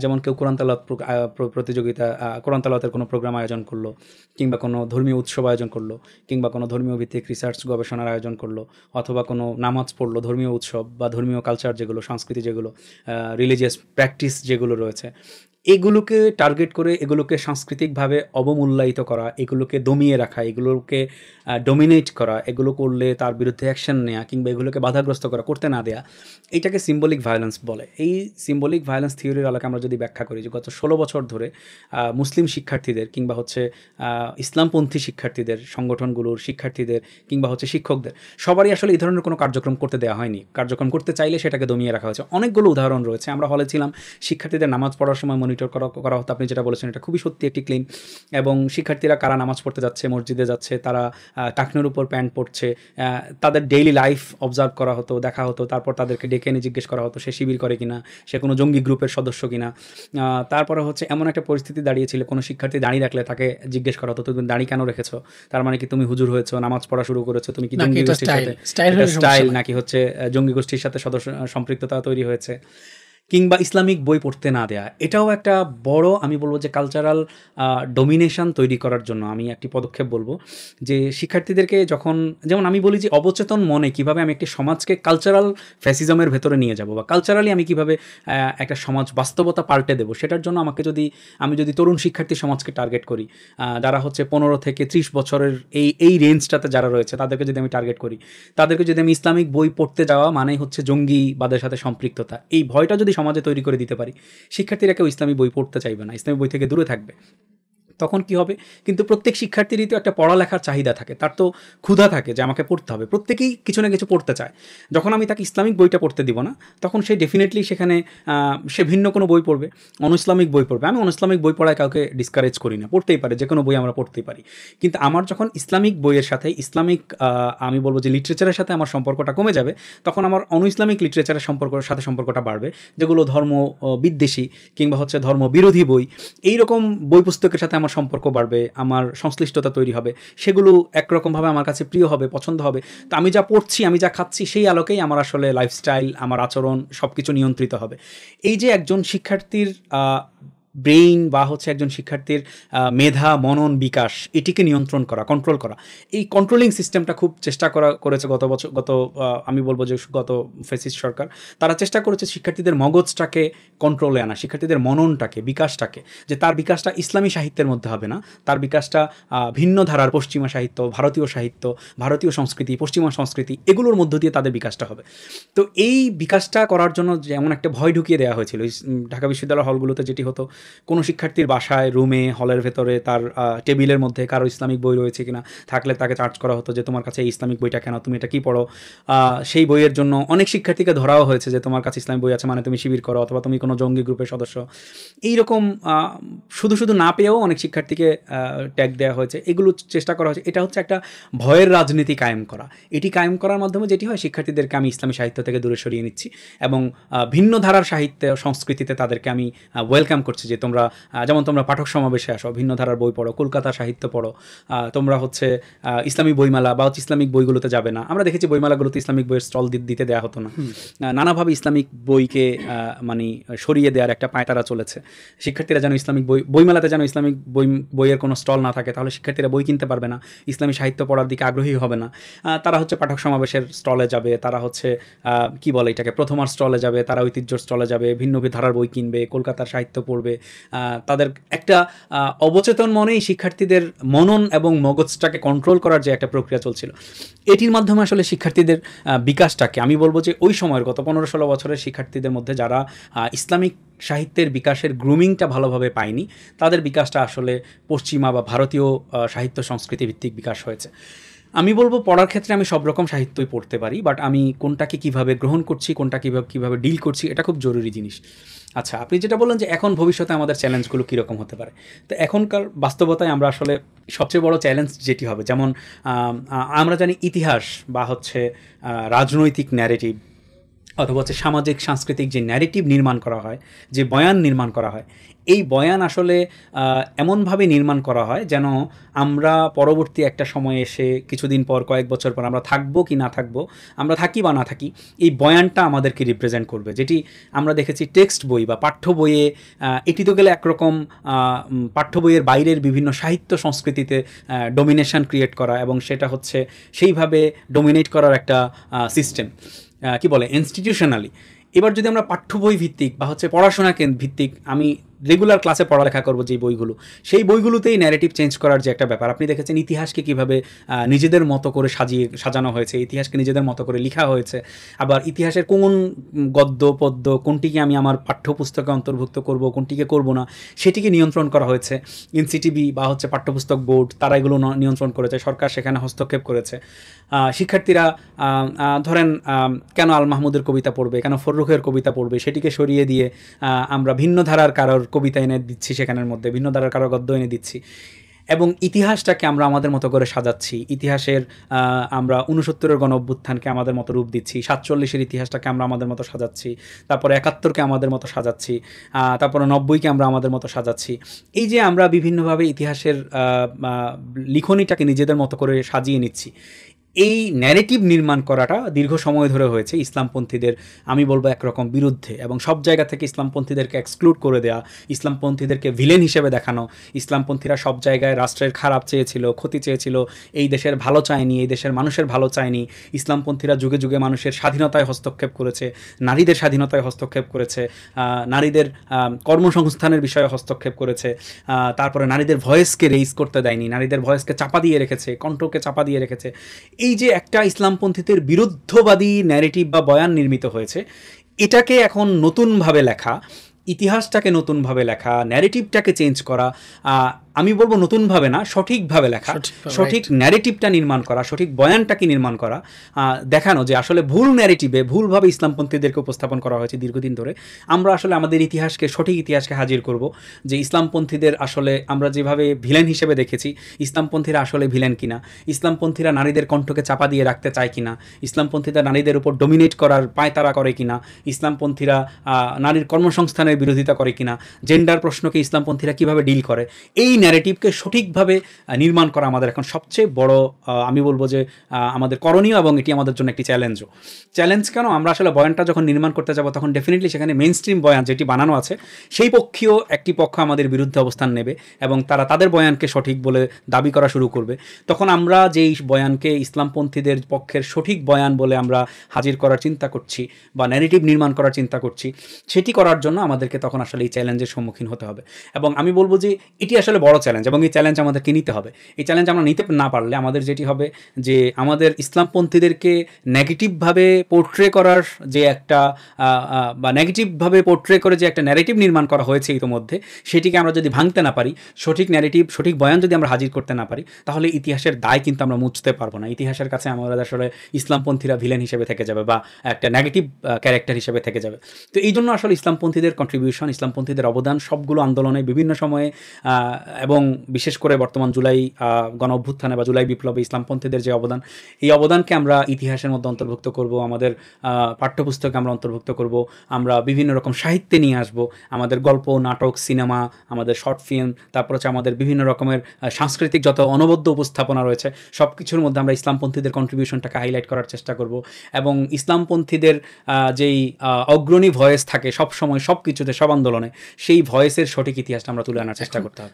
যেমন কেউ কোরআন তেলাওয়াত প্রতিযোগিতা, কোরআন তেলাওয়াতের কোনো প্রোগ্রাম আয়োজন করলো, কিংবা কোনো ধর্মীয় উৎসব আয়োজন করলো, কিংবা কোনো ধর্মীয় ভিত্তিক রিসার্চ গবেষণার আয়োজন করলো, অথবা কোনো নামাজ পড়লো, ধর্মীয় উৎসব বা ধর্মীয় কালচার যেগুলো, সংস্কৃতি যেগুলো, রিলিজিয়াস প্র্যাকটিস যেগুলো রয়েছে, এগুলোকে টার্গেট করে এগুলোকে সাংস্কৃতিকভাবে অবমূল্যায়িত করা, এগুলোকে দমিয়ে রাখা, এগুলোকে ডমিনেট করা, এগুলো করলে তার বিরুদ্ধে অ্যাকশন নেওয়া, কিংবা এগুলোকে বাধাগ্রস্ত করা, করতে না দেয়া, এইটাকে সিম্বলিক ভায়োলেন্স বলে। এই সিম্বলিক ভায়োলেন্স থিওরির আলোকে আমরা যদি ব্যাখ্যা করি যে গত 16 বছর ধরে মুসলিম শিক্ষার্থীদের, কিংবা হচ্ছে ইসলামপন্থী শিক্ষার্থীদের সংগঠনগুলোর শিক্ষার্থীদের, কিংবা হচ্ছে শিক্ষকদের, সবারই আসলে এই ধরনের কোনো কার্যক্রম করতে দেওয়া হয়নি। কার্যক্রম করতে চাইলে সেটাকে দমিয়ে রাখা হয়েছে। অনেকগুলো উদাহরণ রয়েছে। আমরা হলে ছিলাম, শিক্ষার্থীদের নামাজ পড়ার সময় মনিটর করা হতো। আপনি যেটা বলেছেন এটা খুবই সত্যি একটি ক্লেম। এবং শিক্ষার্থীরা কারা নামাজ পড়তে যাচ্ছে, মসজিদে যাচ্ছে, তারা টাকনোর উপর প্যান্ট পরছে, তাদের ডেইলি লাইফ অবজার্ভ করা হতো, দেখা হতো। তারপর তাদেরকে ডেকে এনে জিজ্ঞেস করা হতো সে শিবির করে কিনা, সে কোনো জঙ্গি গ্রুপের সদস্য কিনা। তারপরে হচ্ছে এমন একটা পরিস্থিতি দাঁড়িয়েছিল, কোনো শিক্ষার্থী দাঁড়িয়ে রাখলে তাকে জিজ্ঞেস করা হতো তুমি দাঁড়ি কেন রেখেছো, তার মানে কি তুমি হুজুর হয়েছো, নামাজ পড়া শুরু করেছো, তুমি কি জঙ্গি গোষ্ঠীর সাথে স্টাইল, নাকি হচ্ছে জঙ্গি গোষ্ঠীর সাথে সম্পৃক্ততা তৈরি হয়েছে। কিংবা ইসলামিক বই পড়তে না দেয়া, এটাও একটা বড়, আমি বলবো যে কালচারাল ডমিনেশন তৈরি করার জন্য আমি একটি পদক্ষেপ বলবো। যে শিক্ষার্থীদেরকে যখন, যেমন আমি বলি যে অবচেতন মনে কিভাবে আমি একটি সমাজকে কালচারাল ফ্যাসিজমের ভেতরে নিয়ে যাব, বা কালচারালি আমি কিভাবে একটা সমাজ বাস্তবতা পাল্টে দেবো, সেটার জন্য আমি যদি তরুণ শিক্ষার্থী সমাজকে টার্গেট করি, যারা হচ্ছে 15 থেকে 30 বছরের এই রেঞ্জটাতে যারা রয়েছে, তাদেরকে যদি আমি টার্গেট করি, তাদেরকে যদি আমি ইসলামিক বই পড়তে যাওয়া মানেই হচ্ছে জঙ্গিবাদের সাথে সম্পৃক্ততা, এই ভয়টা যদি সমাজে তৈরি করে দিতে পারি, শিক্ষার্থীরা কেউ ইসলামী বই পড়তে চাইবে না, ইসলামী বই থেকে দূরে থাকবে। তখন কি হবে? কিন্তু প্রত্যেক শিক্ষার্থীরই তো একটা পড়ালেখার চাহিদা থাকে, তার তো ক্ষুধা থাকে যে আমাকে পড়তে হবে, প্রত্যেকেই কিছু না কিছু পড়তে চায়। যখন আমি তাকে ইসলামিক বইটা পড়তে দিব না, তখন সে ডেফিনেটলি সেখানে সে ভিন্ন কোনো বই পড়বে, ইসলামিক বই পড়বে। আমি ইসলামিক বই পড়ায় কাউকে ডিসকারেজ করি না, পড়তেই পারে, যে কোনো বই আমরা পড়তেই পারি। কিন্তু আমার যখন ইসলামিক বইয়ের সাথে ইসলামিক আমি বলবো যে লিটারেচারের সাথে আমার সম্পর্কটা কমে যাবে, তখন আমার ইসলামিক লিটারেচারের সাথে সম্পর্কটা বাড়বে, যেগুলো ধর্ম বিদ্বেষী কিংবা হচ্ছে ধর্ম বিরোধী বই, এইরকম বই পুস্তকের সাথে আমার সম্পর্ক বাড়বে, আমার সংশ্লিষ্টতা তৈরি হবে, সেগুলো একরকমভাবে আমার কাছে প্রিয় হবে, পছন্দ হবে। তো আমি যা পড়ছি, আমি যা খাচ্ছি, সেই আলোকেই আমার আসলে লাইফস্টাইল, আমার আচরণ সব কিছু নিয়ন্ত্রিত হবে। এই যে একজন শিক্ষার্থীর ব্রেইন বা হচ্ছে একজন শিক্ষার্থীর মেধা, মনন, বিকাশ, এটিকে নিয়ন্ত্রণ করা, কন্ট্রোল করা, এই কন্ট্রোলিং সিস্টেমটা খুব চেষ্টা করেছে গত আমি বলবো যে গত ফ্যাসিস্ট সরকার। তারা চেষ্টা করেছে শিক্ষার্থীদের মগজটাকে কন্ট্রোলে আনা, শিক্ষার্থীদের মননটাকে, বিকাশটাকে, যে তার বিকাশটা ইসলামী সাহিত্যের মধ্যে হবে না, তার বিকাশটা ভিন্ন ধারার পশ্চিমা সাহিত্য, ভারতীয় সাহিত্য, ভারতীয় সংস্কৃতি, পশ্চিমা সংস্কৃতি, এগুলোর মধ্য দিয়ে তাদের বিকাশটা হবে। তো এই বিকাশটা করার জন্য যেমন একটা ভয় ঢুকিয়ে দেওয়া হয়েছিল ঢাকা বিশ্ববিদ্যালয় হলগুলোতে, যেটি হতো কোনো শিক্ষার্থীর বাসায়, রুমে, হলের ভেতরে তার টেবিলের মধ্যে কারো ইসলামিক বই রয়েছে কিনা থাকলে তাকে চার্জ করা হতো যে তোমার কাছে এই ইসলামিক বইটা কেন, তুমি এটা কি পড়ো। সেই বইয়ের জন্য অনেক শিক্ষার্থীকে ধরাও হয়েছে যে তোমার কাছে ইসলামিক বই আছে মানে তুমি শিবির করো, অথবা তুমি কোনো জঙ্গি গ্রুপের সদস্য। এইরকম শুধু না পেয়েও অনেক শিক্ষার্থীকে ট্যাগ দেওয়া হয়েছে, এগুলো চেষ্টা করা হয়েছে। এটা হচ্ছে একটা ভয়ের রাজনীতি কায়েম করা। এটি কায়েম করার মাধ্যমে যেটি হয়, শিক্ষার্থীদেরকে আমি ইসলামী সাহিত্য থেকে দূরে সরিয়ে নিচ্ছি, এবং ভিন্ন ধারার সাহিত্য সংস্কৃতিতে তাদেরকে আমি ওয়েলকাম করছি, যে তোমরা যেমন তোমরা পাঠক সমাবেশে আসো, ভিন্ন ধারার বই পড়ো, কলকাতা সাহিত্য পড়ো, তোমরা হচ্ছে ইসলামী বইমেলা বা হচ্ছে ইসলামিক বইগুলোতে যাবে না। আমরা দেখেছি বইমেলাগুলোতে ইসলামিক বইয়ের স্টল দিতে দেওয়া হতো না, নানাভাবে ইসলামিক বইকে মানে সরিয়ে দেওয়ার একটা পায়তারা চলেছে। শিক্ষার্থীরা যেন ইসলামিক বইমেলাতে যেন ইসলামিক বইয়ের কোনো স্টল না থাকে, তাহলে শিক্ষার্থীরা বই কিনতে পারবে না, ইসলামী সাহিত্য পড়ার দিকে আগ্রহী হবে না। তারা হচ্ছে পাঠক সমাবেশের স্টলে যাবে, তারা হচ্ছে কি বলে এটাকে, প্রথমার স্টলে যাবে, তারা ঐতিহ্যর স্টলে যাবে, ভিন্ন ধারার বই কিনবে, কলকাতার সাহিত্য পড়বে। তাদের একটা অবচেতন মনেই শিক্ষার্থীদের মনন এবং মগজটাকে কন্ট্রোল করার যে একটা প্রক্রিয়া চলছিল, এটির মাধ্যমে আসলে শিক্ষার্থীদের বিকাশটাকে, আমি বলবো যে ওই সময়ের গত 15-16 বছরের শিক্ষার্থীদের মধ্যে যারা ইসলামিক সাহিত্যের বিকাশের গ্রুমিংটা ভালোভাবে পায়নি, তাদের বিকাশটা আসলে পশ্চিমা বা ভারতীয় সাহিত্য সংস্কৃতি ভিত্তিক বিকাশ হয়েছে। আমি বলবো পড়ার ক্ষেত্রে আমি সব রকম সাহিত্যই পড়তে পারি, বাট আমি কোনটাকে কিভাবে গ্রহণ করছি, কোনটা কীভাবে ডিল করছি, এটা খুব জরুরি জিনিস। আচ্ছা, আপনি যেটা বললেন যে এখন ভবিষ্যতে আমাদের চ্যালেঞ্জগুলো কীরকম হতে পারে, তো এখনকার বাস্তবতায় আমরা আসলে সবচেয়ে বড় চ্যালেঞ্জ যেটি হবে, যেমন আমরা জানি ইতিহাস বা হচ্ছে রাজনৈতিক ন্যারেটিভ অথবা হচ্ছে সামাজিক সাংস্কৃতিক যে ন্যারেটিভ নির্মাণ করা হয়, যে বয়ান নির্মাণ করা হয়, এই বয়ান আসলে এমনভাবে নির্মাণ করা হয় যেন আমরা পরবর্তী একটা সময় এসে কিছুদিন পর, কয়েক বছর পর আমরা থাকবো কি না থাকবো, আমরা থাকি বা না থাকি, এই বয়ানটা আমাদেরকে রিপ্রেজেন্ট করবে। যেটি আমরা দেখেছি টেক্সট বই বা পাঠ্য বইয়ে, এটি তো গেলে একরকম পাঠ্য বইয়ের বাইরের বিভিন্ন সাহিত্য সংস্কৃতিতে ডোমিনেশন ক্রিয়েট করা, এবং সেটা হচ্ছে সেইভাবে ডোমিনেট করার একটা সিস্টেম, কি বলে, ইনস্টিটিউশনালি। এবার যদি আমরা পাঠ্য বই ভিত্তিক বা হচ্ছে পড়াশোনা ভিত্তিক, আমি রেগুলার ক্লাসে পড়ালেখা করবো যে বইগুলো, সেই বইগুলোতেই ন্যারেটিভ চেঞ্জ করার যে একটা ব্যাপার, আপনি দেখেছেন ইতিহাসকে কীভাবে নিজেদের মতো করে সাজানো হয়েছে, ইতিহাসকে নিজেদের মতো করে লেখা হয়েছে। আবার ইতিহাসের কোন গদ্য পদ্য কোনটিকে আমি আমার পাঠ্যপুস্তকে অন্তর্ভুক্ত করব, কোনটিকে করব না, সেটিকে নিয়ন্ত্রণ করা হয়েছে। এনসিটিবি বা হচ্ছে পাঠ্যপুস্তক বোর্ড, তারা এগুলো নিয়ন্ত্রণ করেছে, সরকার সেখানে হস্তক্ষেপ করেছে। শিক্ষার্থীরা ধরেন কেন আল মাহমুদের কবিতা পড়বে, কেন ফররুখের কবিতা পড়বে, সেটিকে সরিয়ে দিয়ে আমরা ভিন্ন ধারার কারোর কবিতা এনে দিচ্ছি, সেখানের মধ্যে ভিন্ন ধারার কারোর গদ্য এনে দিচ্ছি, এবং ইতিহাসটাকে আমরা আমাদের মতো করে সাজাচ্ছি। ইতিহাসের আমরা 69-এর গণ অভ্যুত্থানকে আমাদের মতো রূপ দিচ্ছি, 47-এর ইতিহাসটাকে আমরা আমাদের মতো সাজাচ্ছি, তারপরে 71-কে আমাদের মতো সাজাচ্ছি, তারপরে 90-কে আমরা আমাদের মতো সাজাচ্ছি। এই যে আমরা বিভিন্নভাবে ইতিহাসের লিখনিটাকে নিজেদের মতো করে সাজিয়ে নিচ্ছি, এই ন্যারেটিভ নির্মাণ করাটা দীর্ঘ সময় ধরে হয়েছে ইসলামপন্থীদের, আমি বলবো একরকম বিরুদ্ধে, এবং সব জায়গা থেকে ইসলামপন্থীদেরকে এক্সক্লুড করে দেওয়া, ইসলামপন্থীদেরকে ভিলেন হিসেবে দেখানো। ইসলামপন্থীরা সব জায়গায় রাষ্ট্রের খারাপ চেয়েছিল, ক্ষতি চেয়েছিল, এই দেশের ভালো চায়নি, এই দেশের মানুষের ভালো চায়নি। ইসলামপন্থীরা যুগে যুগে মানুষের স্বাধীনতায় হস্তক্ষেপ করেছে, নারীদের স্বাধীনতায় হস্তক্ষেপ করেছে, নারীদের কর্মসংস্থানের বিষয়ে হস্তক্ষেপ করেছে, তারপরে নারীদের ভয়েসকে রেইজ করতে দেয়নি, নারীদের ভয়েসকে চাপা দিয়ে রেখেছে, কণ্ঠকে চাপা দিয়ে রেখেছে। এই যে একটা ইসলামপন্থীদের বিরুদ্ধবাদী ন্যারেটিভ বা বয়ান নির্মিত হয়েছে, এটাকে এখন নতুনভাবে লেখা, ইতিহাসটাকে নতুনভাবে লেখা, ন্যারেটিভটাকে চেঞ্জ করা, আমি বলবো নতুনভাবে না, সঠিকভাবে লেখা, সঠিক ন্যারেটিভটা নির্মাণ করা, সঠিক বয়ানটাকে নির্মাণ করা, দেখানো যে আসলে ভুল ন্যারেটিভে ভুলভাবে ইসলামপন্থীদেরকে উপস্থাপন করা হয়েছে দীর্ঘদিন ধরে। আমরা আসলে আমাদের ইতিহাসকে, সঠিক ইতিহাসকে হাজির করব, যে ইসলামপন্থীদের আসলে আমরা যেভাবে ভিলেন হিসেবে দেখেছি, ইসলামপন্থীরা আসলে ভিলেন কিনা, ইসলামপন্থীরা নারীদের কণ্ঠকে চাপা দিয়ে রাখতে চায় কিনা, ইসলামপন্থীরা নারীদের উপর ডোমিনেট করার পায়তারা করে কিনা, ইসলামপন্থীরা নারীর কর্মসংস্থানের বিরোধিতা করে কিনা, জেন্ডার প্রশ্নকে ইসলামপন্থীরা কীভাবে ডিল করে, এই ন্যারেটিভকে সঠিকভাবে নির্মাণ করা আমাদের এখন সবচেয়ে বড়, আমি বলবো যে আমাদের করণীয়, এবং এটি আমাদের জন্য একটি চ্যালেঞ্জ। কেন, আমরা আসলে বয়ানটা যখন নির্মাণ করতে যাব, তখন ডেফিনেটলি সেখানে মেইন স্ট্রিম বয়ান যেটি বানানো আছে, সেই পক্ষীয় একটি পক্ষ আমাদের বিরুদ্ধে অবস্থান নেবে, এবং তারা তাদের বয়ানকে সঠিক বলে দাবি করা শুরু করবে। তখন আমরা যেই বয়ানকে ইসলামপন্থীদের পক্ষের সঠিক বয়ান বলে আমরা হাজির করার চিন্তা করছি বা ন্যারেটিভ নির্মাণ করার চিন্তা করছি, সেটি করার জন্য আমাদেরকে তখন আসলে এই চ্যালেঞ্জের সম্মুখীন হতে হবে। এবং আমি বলবো যে এটি আসলে বড় চ্যালেঞ্জ, এবং এই চ্যালেঞ্জ আমাদেরকে নিতে হবে। এই চ্যালেঞ্জ আমরা নিতে না পারলে আমাদের যেটি হবে, যে আমাদের ইসলামপন্থীদেরকে নেগেটিভভাবে পোর্ট্রে করার যে একটা বা নেগেটিভভাবে পোর্ট্রে করে যে একটা ন্যারেটিভ নির্মাণ করা হয়েছে ইতিমধ্যে, সেটিকে আমরা যদি ভাঙতে না পারি, সঠিক ন্যারেটিভ, সঠিক বয়ান যদি আমরা হাজির করতে না পারি, তাহলে ইতিহাসের দায় কিন্তু আমরা মুছতে পারবো না। ইতিহাসের কাছে আমরা আসলে ইসলামপন্থীরা ভিলেন হিসেবে থেকে যাবে, বা একটা নেগেটিভ ক্যারেক্টার হিসেবে থেকে যাবে। তো এই জন্য আসলে ইসলামপন্থীদের কন্ট্রিবিউশন, ইসলামপন্থীদের অবদান সবগুলো আন্দোলনে বিভিন্ন সময়ে, এবং বিশেষ করে বর্তমান জুলাই গণ অভ্যুত্থানে বা জুলাই বিপ্লবে ইসলামপন্থীদের যে অবদান, এই অবদানকে আমরা ইতিহাসের মধ্যে অন্তর্ভুক্ত করব, আমাদের পাঠ্যপুস্তকে আমরা অন্তর্ভুক্ত করব, আমরা বিভিন্ন রকম সাহিত্যে নিয়ে আসব, আমাদের গল্প, নাটক, সিনেমা, আমাদের শর্ট ফিল্ম, তারপর হচ্ছে আমাদের বিভিন্ন রকমের সাংস্কৃতিক যত অনবদ্য উপস্থাপনা রয়েছে, সব কিছুর মধ্যে আমরা ইসলামপন্থীদের কন্ট্রিবিউশনটাকে হাইলাইট করার চেষ্টা করব, এবং ইসলামপন্থীদের যেই অগ্রণী ভয়েস থাকে সব সময়, সব কিছুতে, সব আন্দোলনে, সেই ভয়েসের সঠিক ইতিহাসটা আমরা তুলে আনার চেষ্টা করতে হবে।